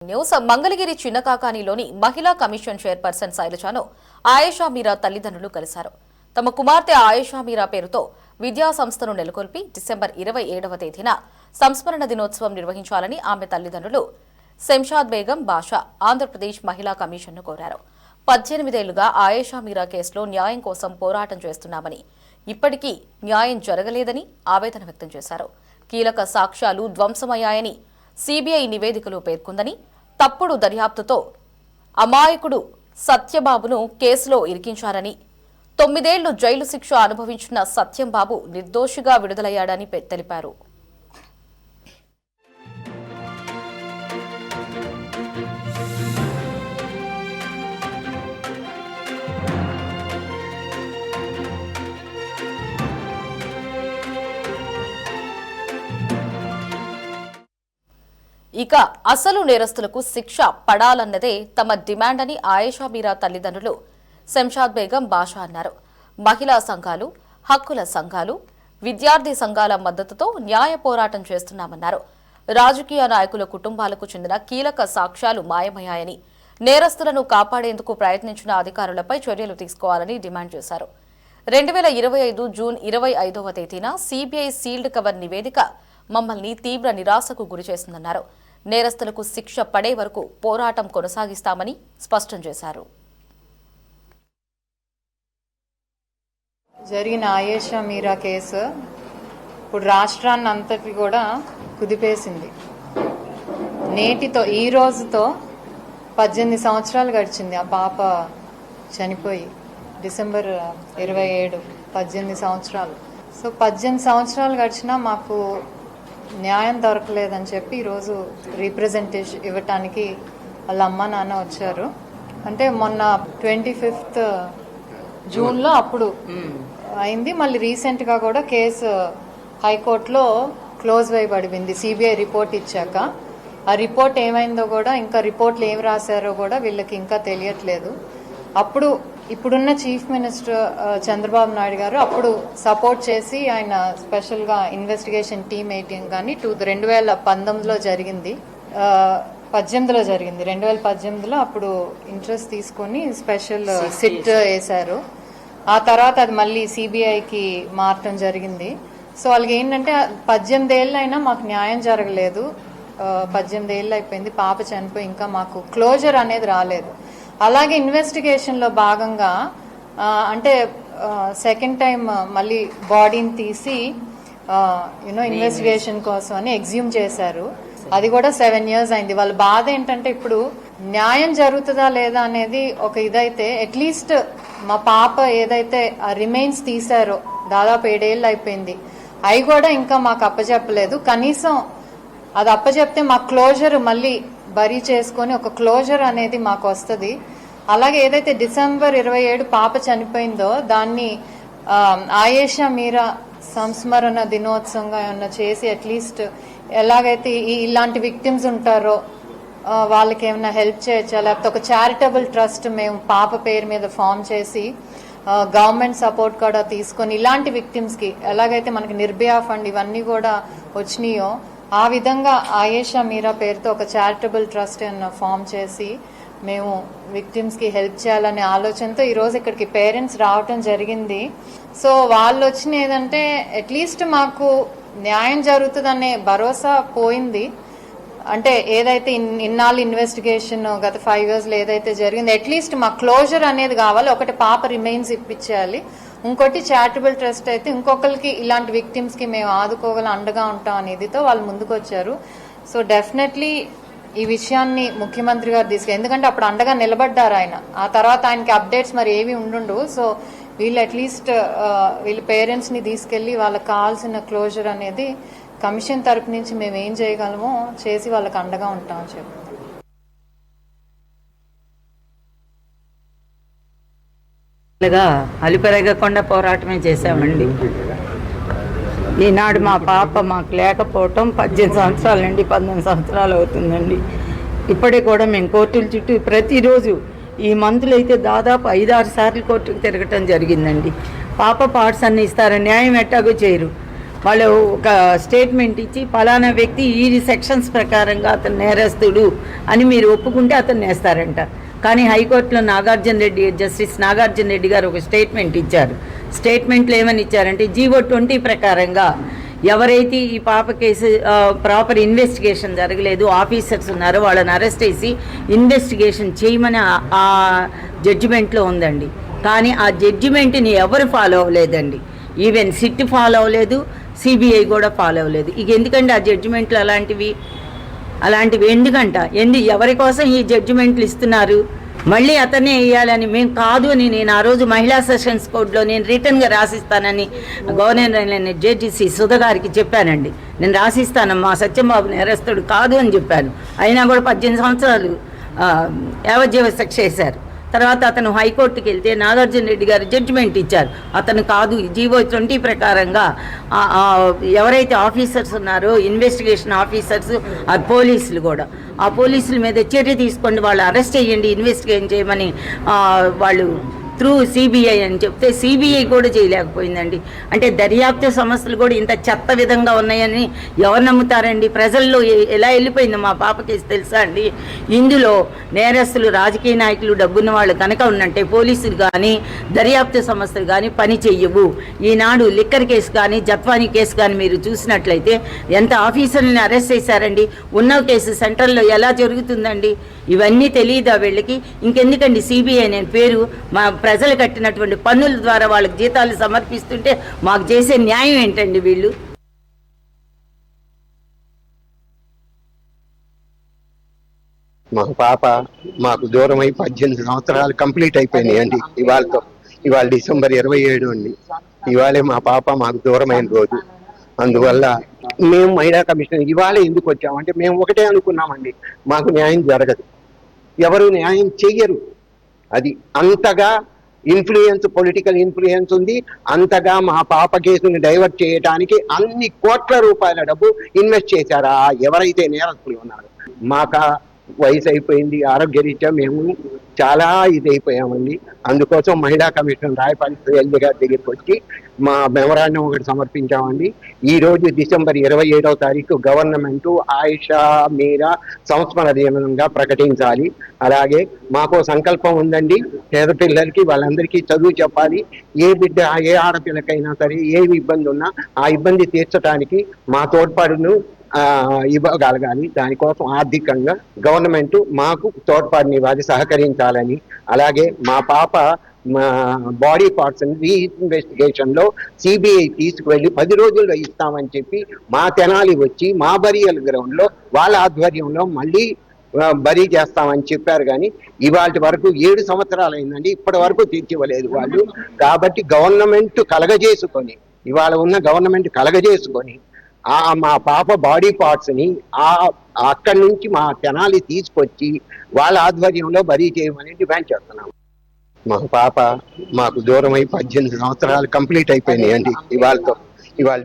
News Mangalagiri చిన్నకాకానిలోని మహిళా commission chairperson శైలజను Ayesha మీరా తల్లిదండ్రులు కలిశారు. తమ కుమార్తె ఆయేషా మీరా పేరుతో విద్యా సంస్థను నెలకొల్పి డిసెంబర్ 27వ తేదీన సంస్మరణ దినోత్సవం నిర్వహించాలని ఆమె తల్లిదండ్రులు శంషాద్ బేగం బాషా ఆంధ్రప్రదేశ్ మహిళా కమిషన్ను కోరారు. 18 ఏళ్లుగా ఆయేషా మీరా కేసులో న్యాయం కోసం పోరాటం చేస్తున్నామని, ఇప్పటికీ న్యాయం జరగలేదని ఆవేదన వ్యక్తం చేశారు. కీలక సాక్ష్యాలు ధ్వంసమయ్యాయని సిబిఐ నివేదికలో పేర్కొందని, తప్పుడు దర్యాప్తుతో అమాయకుడు సత్యబాబును కేసులో ఇరికించారని, 9 ఏళ్లు జైలు శిక్ష అనుభవించిన సత్యంబాబు నిర్దోషిగా విడుదలయ్యాడని తెలిపారు. ఇక అసలు నేరస్తులకు శిక్ష పడాలన్నదే తమ డిమాండ్ అని ఆయేషా మీరా తల్లిదండ్రులు శంషాద్ బేగం బాషా అన్నారు. మహిళా సంఘాలు, హక్కుల సంఘాలు, విద్యార్థి సంఘాల మద్దతుతో న్యాయ పోరాటం చేస్తున్నామన్నారు. రాజకీయ నాయకుల కుటుంబాలకు చెందిన కీలక సాక్ష్యాలు మాయమయ్యాయని, నేరస్తులను కాపాడేందుకు ప్రయత్నించిన అధికారులపై చర్యలు తీసుకోవాలని డిమాండ్ చేశారు. 2025 జూన్ 25వ తేదీన సిబిఐ సీల్డ్ కవర్ నివేదిక మమ్మల్ని తీవ్ర నిరాశకు గురిచేసిందన్నారు. నేరస్తులకు శిక్ష పడే వరకు పోరాటం కొనసాగిస్తామని స్పష్టం చేశారు. జరిగిన ఆయేషా మీరా కేసు ఇప్పుడు రాష్ట్రాన్ని అంతటి కూడా కుదిపేసింది. నేటితో ఈ రోజుతో 18 సంవత్సరాలు గడిచింది. ఆ పాప చనిపోయి డిసెంబర్ 27 18 సంవత్సరాలు. సో 18 సంవత్సరాలు గడిచినా మాకు న్యాయం దొరకలేదని చెప్పి ఈరోజు రీప్రజెంటేషన్ ఇవ్వటానికి వాళ్ళ అమ్మ నాన్న వచ్చారు. అంటే మొన్న 25th జూన్లో అప్పుడు అయింది. మళ్ళీ రీసెంట్గా కూడా కేసు హైకోర్టులో క్లోజ్ వేయబడింది సిబిఐ రిపోర్ట్ ఇచ్చాక. ఆ రిపోర్ట్ ఏమైందో కూడా, ఇంకా రిపోర్ట్లు ఏం రాశారో కూడా వీళ్ళకి ఇంకా తెలియట్లేదు. అప్పుడు ఇప్పుడున్న చీఫ్ మినిస్టర్ చంద్రబాబు నాయుడు గారు అప్పుడు సపోర్ట్ చేసి ఆయన స్పెషల్గా ఇన్వెస్టిగేషన్ టీమ్ వేయటం కానీ 2019లో జరిగింది, 18లో జరిగింది. 2018లో అప్పుడు ఇంట్రెస్ట్ తీసుకొని స్పెషల్ సిట్ వేశారు. ఆ తర్వాత అది మళ్ళీ సిబిఐకి మారటం జరిగింది. సో వాళ్ళకి ఏంటంటే 18 ఏళ్ళు అయినా మాకు న్యాయం జరగలేదు. 18 ఏళ్ళు అయిపోయింది, పాప చనిపోయి ఇంకా మాకు క్లోజర్ అనేది రాలేదు. అలాగే ఇన్వెస్టిగేషన్లో భాగంగా అంటే సెకండ్ టైం మళ్ళీ బాడీని తీసి ఇన్వెస్టిగేషన్ కోసం అని ఎగ్జ్యూమ్ చేశారు. అది కూడా 7 years అయింది. వాళ్ళ బాధ ఏంటంటే ఇప్పుడు న్యాయం జరుగుతుందా లేదా అనేది ఒక ఇదైతే, అట్లీస్ట్ మా పాప ఏదైతే ఆ రిమైన్స్ తీశారో దాదాపు 7 ఏళ్ళు అయిపోయింది, అవి కూడా ఇంకా మాకు అప్పచెప్పలేదు. కనీసం అది అప్పచెప్తే మా క్లోజర్ మళ్ళీ బరీ చేసుకొని ఒక క్లోజర్ అనేది మాకు వస్తుంది. అలాగే ఏదైతే డిసెంబర్ 27 పాప చనిపోయిందో దాన్ని ఆయేషా మీరా సంస్మరణ దినోత్సవంగా ఏమన్నా చేసి అట్లీస్ట్ ఎలాగైతే ఇలాంటి విక్టిమ్స్ ఉంటారో వాళ్ళకి ఏమైనా హెల్ప్ చేయొచ్చా, లేకపోతే ఒక చారిటబుల్ ట్రస్ట్ మేము పాప పేరు మీద ఫామ్ చేసి గవర్నమెంట్ సపోర్ట్ కూడా తీసుకొని ఇలాంటి విక్టిమ్స్కి ఎలాగైతే మనకి నిర్భయ ఫండ్ ఇవన్నీ కూడా వచ్చినాయో ఆ విధంగా ఆయేషా మీరా పేరుతో ఒక చారిటబుల్ ట్రస్ట్ ఫామ్ చేసి మేము విక్టిమ్స్కి హెల్ప్ చేయాలనే ఆలోచనతో ఈరోజు ఇక్కడికి పేరెంట్స్ రావటం జరిగింది. సో వాళ్ళు వచ్చిన ఏదంటే అట్లీస్ట్ మాకు న్యాయం జరుగుతుందనే భరోసా పోయింది. అంటే ఏదైతే ఇన్నాళ్ళు ఇన్వెస్టిగేషన్ గత 5 yearsలో ఏదైతే జరిగిందో అట్లీస్ట్ మా క్లోజర్ అనేది కావాలి. ఒకటి పాప రిమైన్స్ ఇప్పించేయాలి, ఇంకోటి చారిటబుల్ ట్రస్ట్ అయితే ఇంకొకరికి ఇలాంటి విక్టిమ్స్కి మేము ఆదుకోగల అండగా ఉంటాం అనేదితో వాళ్ళు ముందుకు వచ్చారు. సో డెఫినెట్లీ ఈ విషయాన్ని ముఖ్యమంత్రి గారు ఎందుకంటే అప్పుడు అండగా నిలబడ్డారు ఆయన. ఆ తర్వాత ఆయనకి అప్డేట్స్ మరి ఏవి ఉండుండవు. సో వీళ్ళు అట్లీస్ట్ వీళ్ళ పేరెంట్స్ని తీసుకెళ్ళి వాళ్ళకి కావాల్సిన క్లోజర్ అనేది కమిషన్ తరపు నుంచి మేము ఏం చేయగలమో చేసి వాళ్ళకి అండగా ఉంటామని చెప్పి అలుపెరగకుండా పోరాటమే చేశామండి. ఈనాడు మా పాప మాకు లేకపోవటం 18 సంవత్సరాల నుండి 19 సంవత్సరాలు అవుతుందండి. ఇప్పటికి కూడా మేము కోర్టుల చుట్టూ ప్రతిరోజు ఈ మంత్లో అయితే దాదాపు 5-6 సార్లు కోర్టుకు తిరగటం జరిగిందండి. పాప పార్ట్స్ అన్నీ ఇస్తారని న్యాయం ఎట్టాగో చేయరు. వాళ్ళు ఒక స్టేట్మెంట్ ఇచ్చి పలానా వ్యక్తి ఈ సెక్షన్స్ ప్రకారంగా అతను నేరస్తుడు అని మీరు ఒప్పుకుంటే అతను నేస్తారంట. కానీ హైకోర్టులో జస్టిస్ నాగార్జున రెడ్డి గారు ఒక స్టేట్మెంట్ ఇచ్చారు. స్టేట్మెంట్లో ఏమని ఇచ్చారంటే జీవో 20 ప్రకారంగా ఎవరైతే ఈ పాప కేసు ప్రాపర్ ఇన్వెస్టిగేషన్ జరగలేదు, ఆఫీసర్స్ ఉన్నారో వాళ్ళని అరెస్ట్ చేసి ఇన్వెస్టిగేషన్ చేయమని ఆ జడ్జిమెంట్లో ఉందండి. కానీ ఆ జడ్జిమెంట్ని ఎవరు ఫాలో అవ్వలేదండి. ఈవెన్ సిట్ ఫాలో అవ్వలేదు, సిబిఐ కూడా ఫాలో అవ్వలేదు. ఇక ఎందుకండి ఆ జడ్జిమెంట్లు అలాంటివి ఎందుకంట? ఎవరి కోసం ఈ జడ్జిమెంట్లు ఇస్తున్నారు? మళ్ళీ అతనే వేయాలని మేము కాదు అని నేను ఆ రోజు మహిళా సెషన్స్ కోర్టులో నేను రిటర్న్గా రాసిస్తానని గవర్నర్ జడ్జి సుధ గారికి చెప్పానండి. నేను రాసిస్తానమ్మా, సత్యంబాబు నేరస్తుడు కాదు అని చెప్పాను. అయినా కూడా 18 సంవత్సరాలు యావజ్జీవ శిక్ష వేశారు. తర్వాత అతను హైకోర్టుకి వెళ్తే నాగార్జున రెడ్డి గారు జడ్జిమెంట్ ఇచ్చారు, అతను కాదు, జీవో 20 ప్రకారంగా ఎవరైతే ఆఫీసర్స్ ఉన్నారో ఇన్వెస్టిగేషన్ ఆఫీసర్స్, ఆ పోలీసులు కూడా, ఆ పోలీసుల మీద చర్య తీసుకోండి, వాళ్ళు అరెస్ట్ చేయండి, ఇన్వెస్టిగేషన్ చేయమని వాళ్ళు త్రూ సిబిఐ అని చెప్తే సిబిఐ కూడా చేయలేకపోయిందండి. అంటే దర్యాప్తు సంస్థలు కూడా ఇంత చెత్త విధంగా ఉన్నాయని ఎవరు నమ్ముతారండి? ప్రజల్లో ఎలా వెళ్ళిపోయిందో మా పాప కేసు తెలుసా అండి? ఇందులో నేరస్తులు రాజకీయ నాయకులు, డబ్బున్న వాళ్ళు కనుక ఉన్నట్టే పోలీసులు కానీ దర్యాప్తు సంస్థలు కానీ పని చెయ్యవు. ఈనాడు లిక్కర్ కేసు కానీ జత్వానీ కేసు కానీ మీరు చూసినట్లయితే ఎంత ఆఫీసర్ని అరెస్ట్ చేశారండి. ఉన్న కేసు సెంట్రల్లో ఎలా జరుగుతుందండి? ఇవన్నీ తెలియదా వీళ్ళకి? ఇంకెందుకండి సిబిఐ నేను పేరు? మా ప్రజలు కట్టినటువంటి పన్నుల ద్వారా వాళ్ళకి జీతాలు సమర్పిస్తుంటే మాకు చేసే న్యాయం ఏంటండి వీళ్ళు? మా పాప మాకు దూరమై 18 సంవత్సరాలు కంప్లీట్ అయిపోయినాయి అండి. ఇవాళ డిసెంబర్ 27 అండి. ఇవాళే మా పాప మాకు దూరమైన రోజు. అందువల్ల మేము మహిళా కమిషన్ ఇవాళే ఎందుకు వచ్చామంటే మేము ఒకటే అనుకున్నామండి, మాకు న్యాయం జరగదు, ఎవరు న్యాయం చెయ్యరు. అది అంతగా పొలిటికల్ ఇన్ఫ్లుయెన్స్ ఉంది. అంతగా మా పాప కేసుని డైవర్ట్ చేయడానికి అన్ని కోట్ల రూపాయల డబ్బు ఇన్వెస్ట్ చేశారా ఎవరైతే నేరస్తులు ఉన్నారు. మాకు వయసు అయిపోయింది, ఆరోగ్యరీత్యా మేము చాలా ఇదైపోయామండి. అందుకోసం మహిళా కమిషన్ రాయపాటి ఎల్జీ గారి దగ్గరికి వచ్చి మా మెమరాండం ఒకటి సమర్పించామండి. ఈ రోజు డిసెంబర్ 27వ తారీఖు గవర్నమెంట్ ఆయిషా మీరా సంస్మరణ దినంగా ప్రకటించాలి. అలాగే మాకు సంకల్పం ఉందండి, పేద పిల్లలకి వాళ్ళందరికీ చదువు చెప్పాలి. ఏ బిడ్డ ఏ ఆడపిల్లకైనా సరే ఏ ఇబ్బంది ఉన్నా ఆ ఇబ్బంది తీర్చడానికి మా తోడ్పాటును ఇవ్వగలగాలి. దానికోసం ఆర్థికంగా గవర్నమెంట్ మాకు తోడ్పాటునివ్వాలి, సహకరించాలని. అలాగే మా పాప బాడీ పార్ట్స్ రీఇన్వెస్టిగేషన్ లో సిబిఐ తీసుకువెళ్ళి 10 రోజుల్లో ఇస్తామని చెప్పి మా తెనాలి వచ్చి మా బరియల్ గ్రౌండ్ లో వాళ్ళ ఆధ్వర్యంలో మళ్ళీ బరీ చేస్తామని చెప్పారు. కానీ ఇవాళ వరకు 7 సంవత్సరాలు అయిందండి, ఇప్పటి వరకు తీర్చివ్వలేదు వాళ్ళు. కాబట్టి గవర్నమెంట్ కలగజేసుకొని, ఇవాళ ఉన్న గవర్నమెంట్ కలగజేసుకొని మా పాప బాడీ పార్ట్స్ ని అక్కడి నుంచి మా తెనాలి తీసుకొచ్చి వాళ్ళ ఆధ్వర్యంలో బరీ చేయమని డిమాండ్ చేస్తున్నాము. మా పాప మాకు దూరమై 18 సంవత్సరాలు కంప్లీట్ అయిపోయినాయి అండి. ఇవాళ